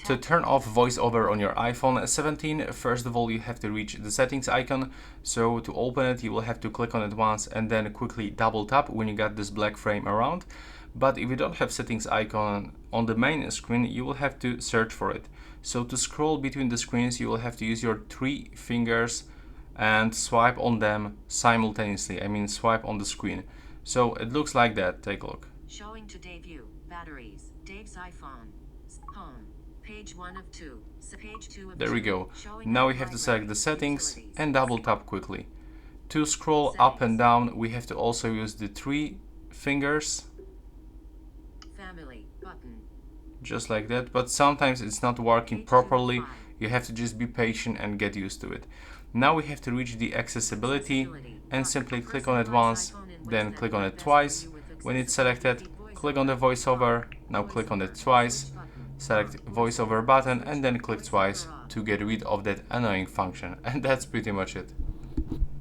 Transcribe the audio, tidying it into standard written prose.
To turn off VoiceOver on your iPhone 17, first of all you have to reach the settings icon. So to open it you will have to click on it once and then quickly double tap when you got this black frame around. But if you don't have settings icon on the main screen, you will have to search for it. So to scroll between the screens you will have to use your 3 fingers and swipe on them simultaneously. I mean swipe on the screen. So it looks like that. Take a look. Showing today view, batteries, Dave's iPhone, home, page 1 of 2, page 2 of 2. There we go. Now we have to select the settings and double tap quickly. To scroll up and down, we have to also use the 3 fingers. Family button. Just like that, but sometimes it's not working properly. You have to just be patient and get used to it. Now we have to reach the accessibility and simply click on it once, then click on it twice. When it's selected, click on the VoiceOver, now click on it twice, select VoiceOver button and then click twice to get rid of that annoying function. And that's pretty much it.